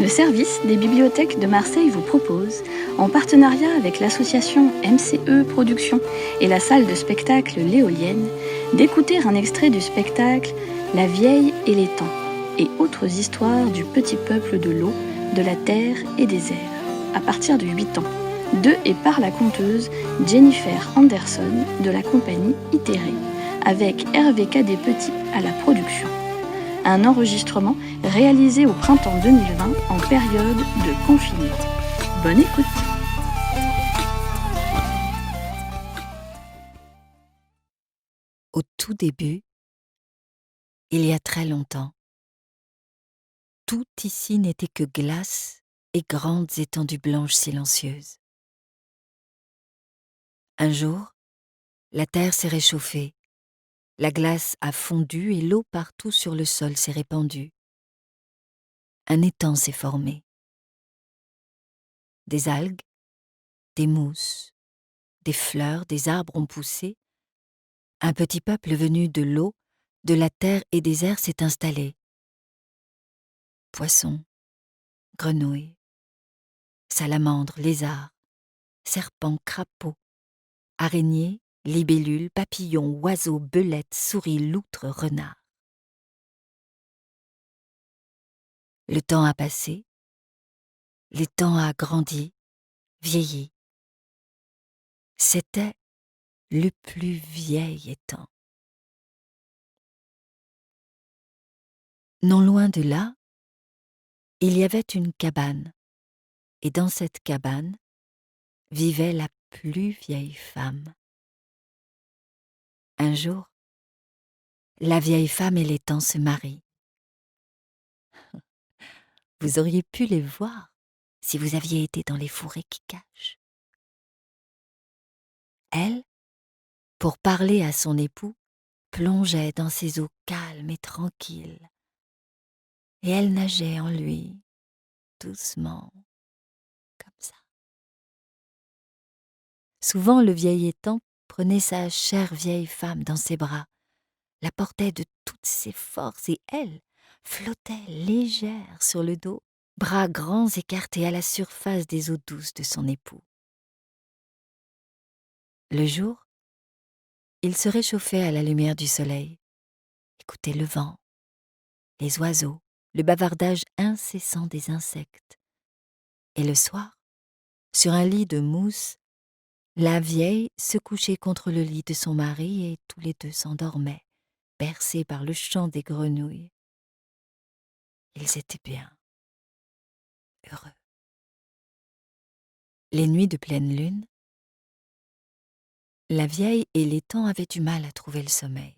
Le service des bibliothèques de Marseille vous propose, en partenariat avec l'association MCE Productions et la salle de spectacle L'Éolienne, d'écouter un extrait du spectacle La vieille et les temps et autres histoires du petit peuple de l'eau, de la terre et des airs, à partir de 8 ans, de et par la conteuse Jennifer Anderson de la compagnie Itéré, avec Hervé Cadet-Petit à la production. Un enregistrement réalisé au printemps 2020 en période de confinement. Bonne écoute! Au tout début, il y a très longtemps, tout ici n'était que glace et grandes étendues blanches silencieuses. Un jour, la terre s'est réchauffée, la glace a fondu et l'eau partout sur le sol s'est répandue. Un étang s'est formé. Des algues, des mousses, des fleurs, des arbres ont poussé. Un petit peuple venu de l'eau, de la terre et des airs s'est installé. Poissons, grenouilles, salamandres, lézards, serpents, crapauds, araignées, libellules, papillons, oiseaux, belettes, souris, loutres, renards. Le temps a passé, l'étang a grandi, vieilli. C'était le plus vieil étang. Non loin de là, il y avait une cabane, et dans cette cabane vivait la plus vieille femme. Un jour, la vieille femme et l'étang se marient. Vous auriez pu les voir si vous aviez été dans les forêts qui cachent. Elle, pour parler à son époux, plongeait dans ces eaux calmes et tranquilles, et elle nageait en lui, doucement, comme ça. Souvent, le vieil étang prenait sa chère vieille femme dans ses bras, la portait de toutes ses forces, et elle flottait légère sur le dos, bras grands écartés à la surface des eaux douces de son époux. Le jour, il se réchauffait à la lumière du soleil, écoutait le vent, les oiseaux, le bavardage incessant des insectes. Et le soir, sur un lit de mousse, la vieille se couchait contre le lit de son mari et tous les deux s'endormaient, bercés par le chant des grenouilles. Ils étaient bien, heureux. Les nuits de pleine lune, la vieille et l'étang avaient du mal à trouver le sommeil.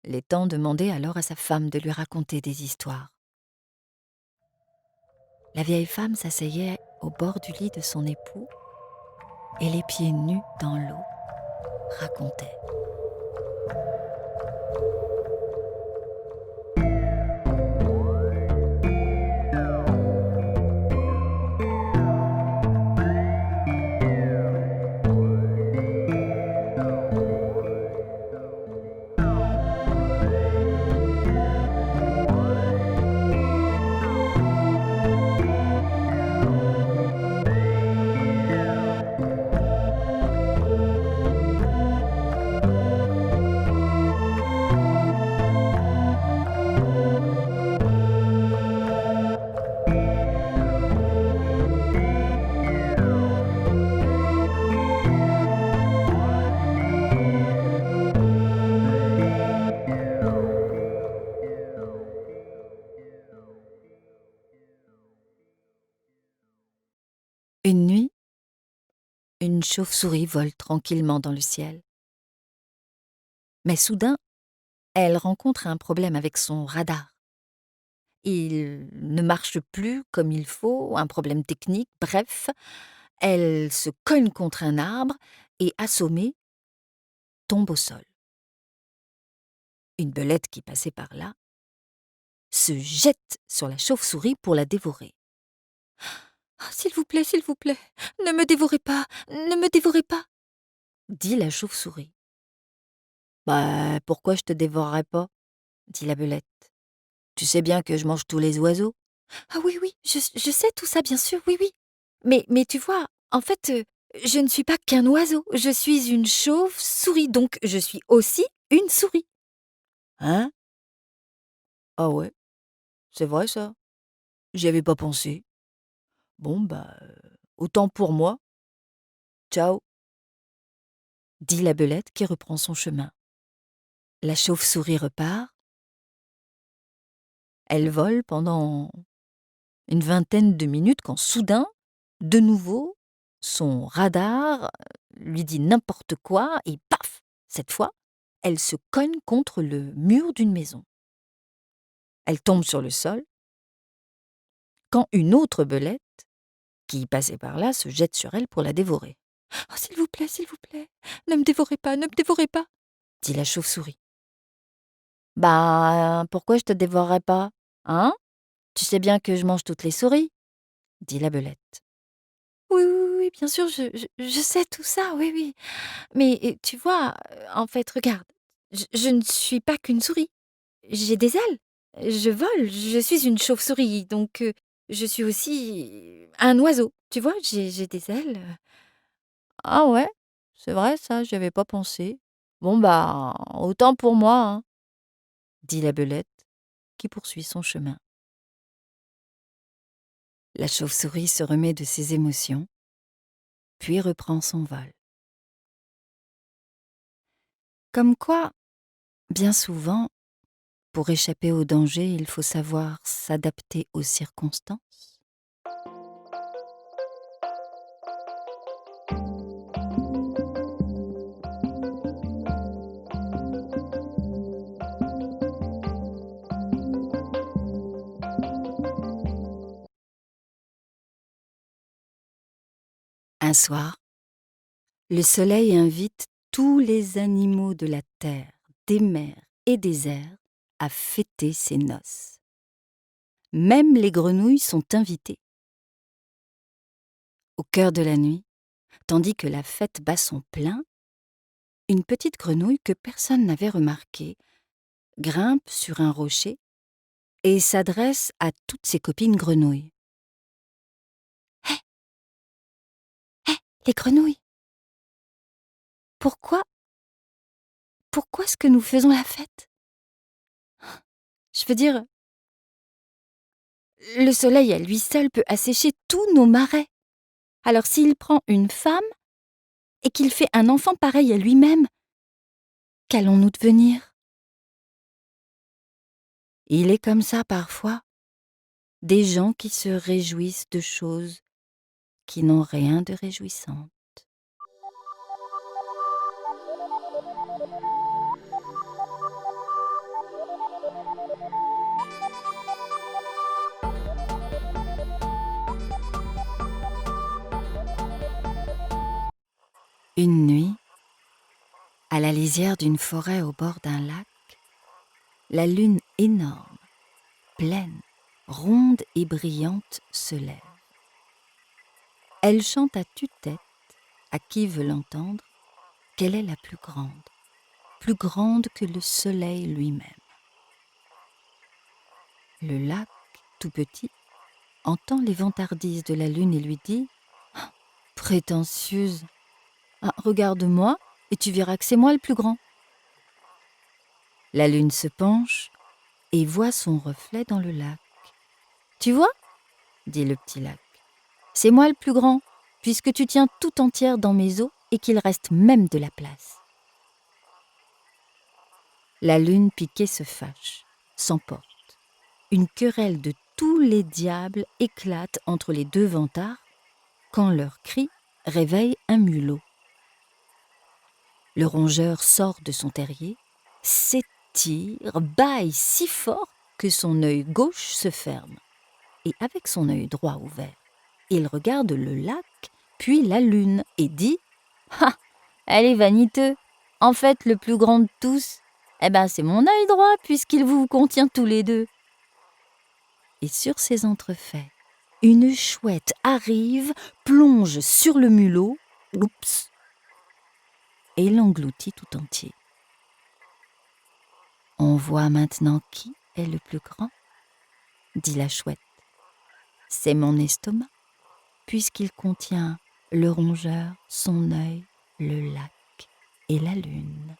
L'étang demandait alors à sa femme de lui raconter des histoires. La vieille femme s'asseyait au bord du lit de son époux et les pieds nus dans l'eau racontait. Une nuit, une chauve-souris vole tranquillement dans le ciel. Mais soudain, elle rencontre un problème avec son radar. Il ne marche plus comme il faut, un problème technique, bref, elle se cogne contre un arbre et, assommée, tombe au sol. Une belette qui passait par là se jette sur la chauve-souris pour la dévorer. « S'il vous plaît, ne me dévorez pas, ne me dévorez pas !» dit la chauve-souris. « Bah, pourquoi je te dévorerais pas ?» dit la belette. « Tu sais bien que je mange tous les oiseaux. Ah oui, oui, je sais tout ça, bien sûr, oui, oui. Mais tu vois, en fait, je ne suis pas qu'un oiseau. Je suis une chauve-souris, donc je suis aussi une souris. Hein? Ah ouais, c'est vrai ça. J'y avais pas pensé. Bon, bah, autant pour moi. Ciao. Dit la belette qui reprend son chemin. La chauve-souris repart. Elle vole pendant une vingtaine de minutes quand soudain, de nouveau, son radar lui dit n'importe quoi et paf! Cette fois, elle se cogne contre le mur d'une maison. Elle tombe sur le sol quand une autre belette, qui passait par là, se jette sur elle pour la dévorer. « Oh, s'il vous plaît, ne me dévorez pas, ne me dévorez pas !» dit la chauve-souris. « Bah, pourquoi je te dévorerais pas, hein? Tu sais bien que je mange toutes les souris !» dit la belette. « Oui, oui, oui, bien sûr, je sais tout ça, oui, oui. Mais tu vois, en fait, regarde, je ne suis pas qu'une souris. J'ai des ailes. Je vole, je suis une chauve-souris, donc je suis aussi un oiseau. Tu vois, j'ai des ailes. Ah ouais, c'est vrai ça, j'y avais pas pensé. Bon, bah, autant pour moi, hein, dit la belette, qui poursuit son chemin. La chauve-souris se remet de ses émotions, puis reprend son vol. Comme quoi, bien souvent, pour échapper au danger, il faut savoir s'adapter aux circonstances. Un soir, le soleil invite tous les animaux de la terre, des mers et des airs à fêter ses noces. Même les grenouilles sont invitées. Au cœur de la nuit, tandis que la fête bat son plein, une petite grenouille que personne n'avait remarquée grimpe sur un rocher et s'adresse à toutes ses copines grenouilles. « Hé, hé, les grenouilles! Pourquoi est-ce que nous faisons la fête? Je veux dire, le soleil à lui seul peut assécher tous nos marais. Alors s'il prend une femme et qu'il fait un enfant pareil à lui-même, qu'allons-nous devenir? Il est comme ça parfois, des gens qui se réjouissent de choses qui n'ont rien de réjouissant. Une nuit, à la lisière d'une forêt au bord d'un lac, la lune énorme, pleine, ronde et brillante se lève. Elle chante à tue-tête, à qui veut l'entendre, qu'elle est la plus grande que le soleil lui-même. Le lac, tout petit, entend les vantardises de la lune et lui dit « Ah, prétentieuse, regarde-moi et tu verras que c'est moi le plus grand. » La lune se penche et voit son reflet dans le lac. « Tu vois ?» dit le petit lac. « C'est moi le plus grand, puisque tu tiens tout entière dans mes eaux et qu'il reste même de la place. » La lune piquée se fâche, s'emporte. Une querelle de tous les diables éclate entre les deux vantards quand leur cri réveille un mulot. Le rongeur sort de son terrier, s'étire, bâille si fort que son œil gauche se ferme. Et avec son œil droit ouvert, il regarde le lac, puis la lune, et dit « Ah, elle est vaniteux. En fait, le plus grand de tous, c'est mon œil droit, puisqu'il vous contient tous les deux. » Et sur ces entrefaits, une chouette arrive, plonge sur le mulot, oups, et l'engloutit tout entier. « On voit maintenant qui est le plus grand, dit la chouette. c'est mon estomac, puisqu'il contient le rongeur, son œil, le lac et la lune.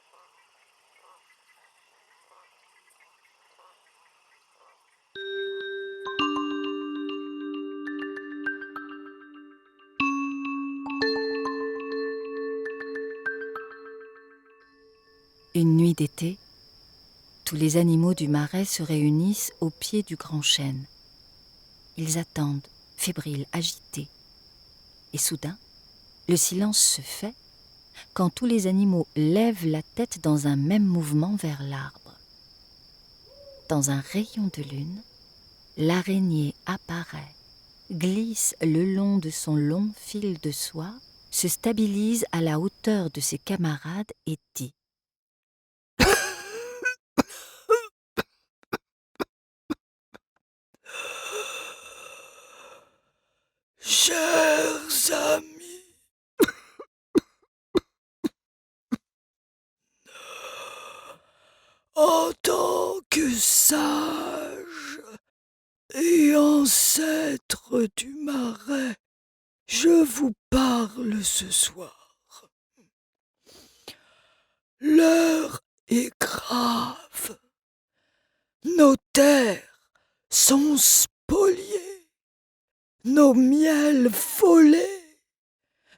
Une nuit d'été, tous les animaux du marais se réunissent au pied du grand chêne. Ils attendent, fébriles, agités. Et soudain, le silence se fait quand tous les animaux lèvent la tête dans un même mouvement vers l'arbre. Dans un rayon de lune, l'araignée apparaît, glisse le long de son long fil de soie, se stabilise à la hauteur de ses camarades et dit: Chers amis, en tant que sage et ancêtre du marais, je vous parle ce soir. L'heure est grave. Nos terres sont spoliées, nos miels volés,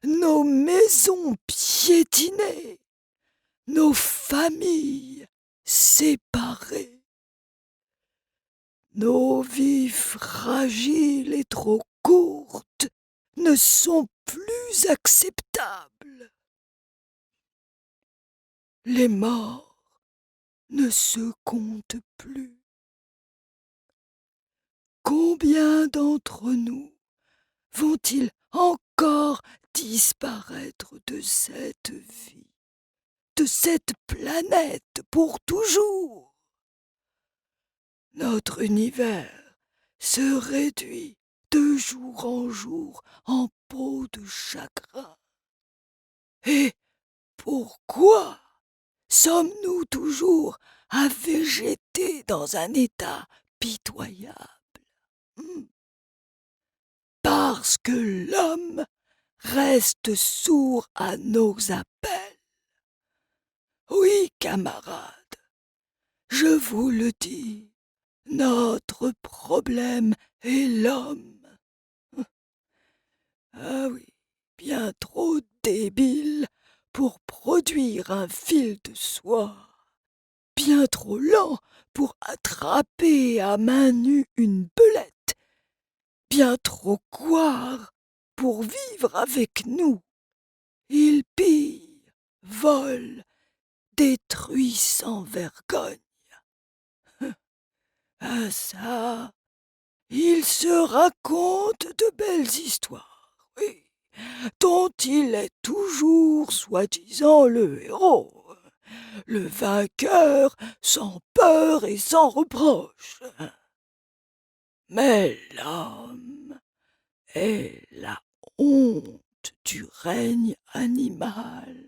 nos maisons piétinées, nos familles séparées. Nos vies fragiles et trop courtes ne sont plus acceptables. Les morts ne se comptent plus. Combien d'entre nous vont-ils encore disparaître de cette vie, de cette planète pour toujours? Notre univers se réduit de jour en jour en peau de chagrin. Et pourquoi sommes-nous toujours à végéter dans un état pitoyable? Parce que l'homme reste sourd à nos appels. Oui, camarades, je vous le dis, notre problème est l'homme. Ah oui, bien trop débile pour produire un fil de soie, bien trop lent pour attraper à main nue une belette, bien trop couard pour vivre avec nous. Il pille, vole, détruit sans vergogne. Ah ça, il se raconte de belles histoires, oui, dont il est toujours soi-disant le héros, le vainqueur sans peur et sans reproche. Mais l'homme est la honte du règne animal.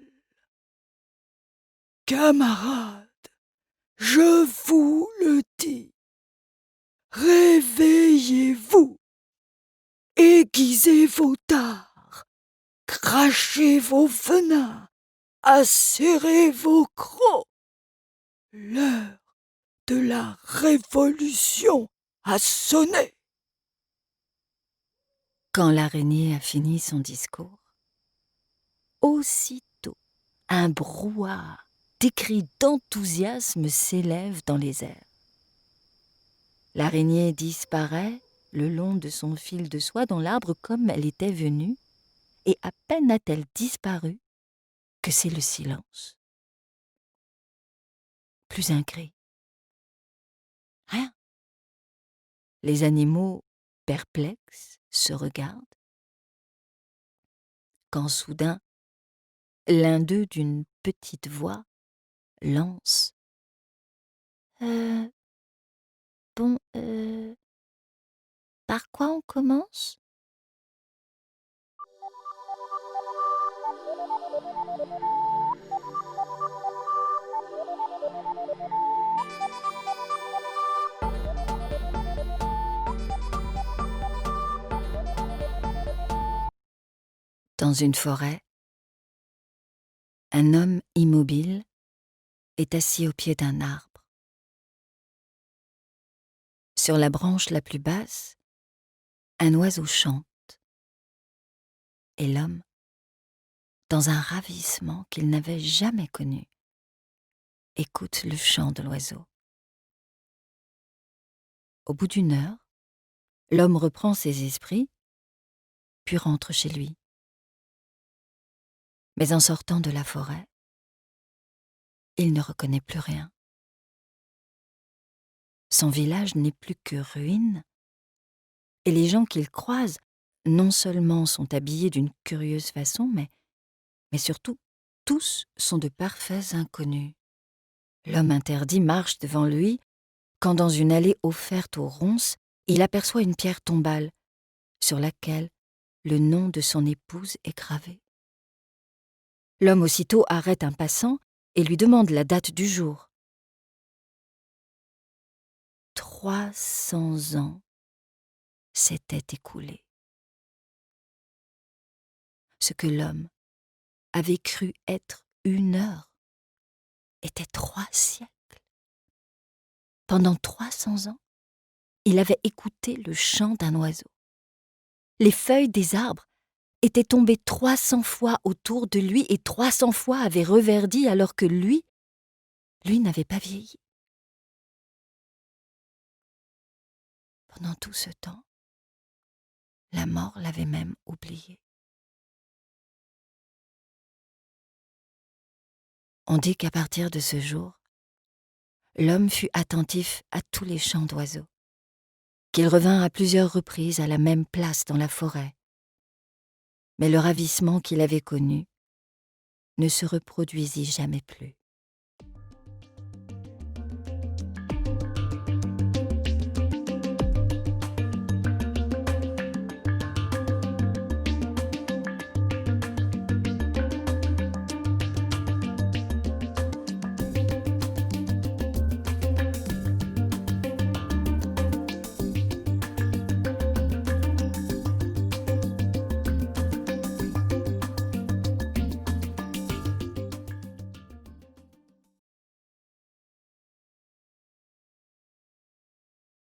Camarades, je vous le dis, réveillez-vous, aiguisez vos dards, crachez vos venins, acérez vos crocs. L'heure de la révolution a sonné. Quand l'araignée a fini son discours, aussitôt un brouhaha des cris d'enthousiasme s'élève dans les airs. L'araignée disparaît le long de son fil de soie dans l'arbre comme elle était venue, et à peine a-t-elle disparu que c'est le silence. Plus un cri. Rien. Les animaux, perplexes, se regardent, quand soudain, l'un d'eux d'une petite voix lance: Bon, par quoi on commence ? Dans une forêt, un homme immobile est assis au pied d'un arbre. Sur la branche la plus basse, un oiseau chante. Et l'homme, dans un ravissement qu'il n'avait jamais connu, écoute le chant de l'oiseau. Au bout d'une heure, l'homme reprend ses esprits, puis rentre chez lui. Mais en sortant de la forêt, il ne reconnaît plus rien. Son village n'est plus que ruine, et les gens qu'il croise, non seulement sont habillés d'une curieuse façon, mais surtout, tous sont de parfaits inconnus. L'homme interdit marche devant lui, quand dans une allée offerte aux ronces, il aperçoit une pierre tombale, sur laquelle le nom de son épouse est gravé. L'homme aussitôt arrête un passant et lui demande la date du jour. 300 ans s'étaient écoulés. Ce que l'homme avait cru être 1 heure était 3 siècles. Pendant 300 ans, il avait écouté le chant d'un oiseau. Les feuilles des arbres étaient tombées 300 fois autour de lui et 300 fois avaient reverdi alors que lui n'avait pas vieilli. Pendant tout ce temps, la mort l'avait même oublié. On dit qu'à partir de ce jour, l'homme fut attentif à tous les chants d'oiseaux, qu'il revint à plusieurs reprises à la même place dans la forêt. Mais le ravissement qu'il avait connu ne se reproduisit jamais plus.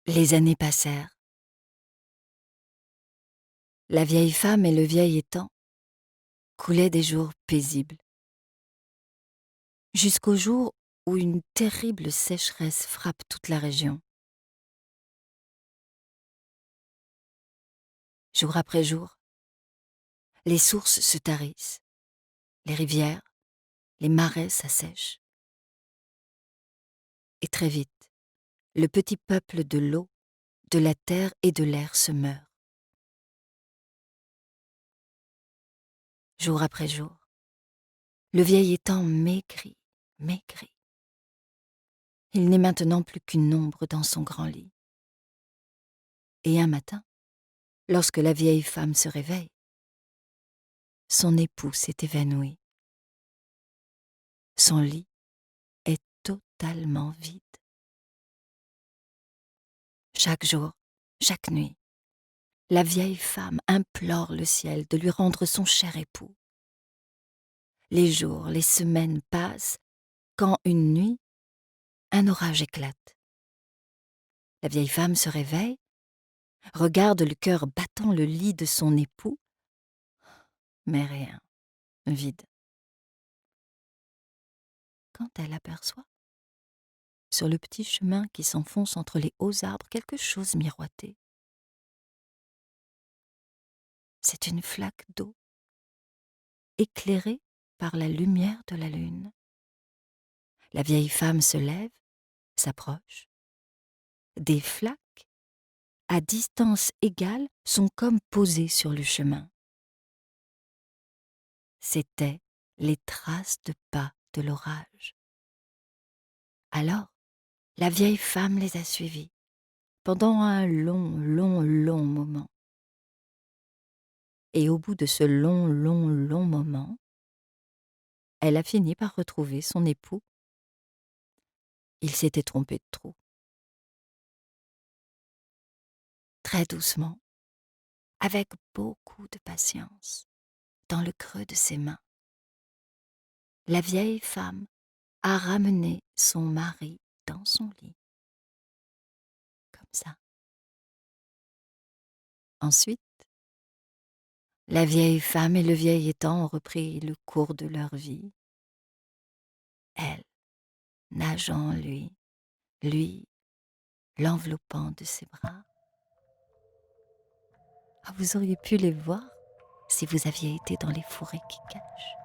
Les années passèrent. La vieille femme et le vieil étang coulaient des jours paisibles. Jusqu'au jour où une terrible sécheresse frappe toute la région. Jour après jour, les sources se tarissent, les rivières, les marais s'assèchent. Et très vite, le petit peuple de l'eau, de la terre et de l'air se meurt. Jour après jour, le vieil étang maigrit, maigrit. Il n'est maintenant plus qu'une ombre dans son grand lit. Et un matin, lorsque la vieille femme se réveille, son époux s'est évanoui. Son lit est totalement vide. Chaque jour, chaque nuit, la vieille femme implore le ciel de lui rendre son cher époux. Les jours, les semaines passent, quand une nuit, un orage éclate. La vieille femme se réveille, regarde le cœur battant le lit de son époux, mais rien, vide. Quand elle aperçoit, sur le petit chemin qui s'enfonce entre les hauts arbres, quelque chose miroiter. C'est une flaque d'eau, éclairée par la lumière de la lune. La vieille femme se lève, s'approche. Des flaques, à distance égale, sont comme posées sur le chemin. C'étaient les traces de pas de l'orage. Alors, la vieille femme les a suivies, pendant un long, long, long moment. Et au bout de ce long, long, long moment, elle a fini par retrouver son époux. Il s'était trompé de trou. Très doucement, avec beaucoup de patience, dans le creux de ses mains. La vieille femme a ramené son mari dans son lit. Comme ça. Ensuite, la vieille femme et le vieil étang ont repris le cours de leur vie. Elle, nageant lui l'enveloppant de ses bras. Ah, vous auriez pu les voir si vous aviez été dans les forêts qui cachent.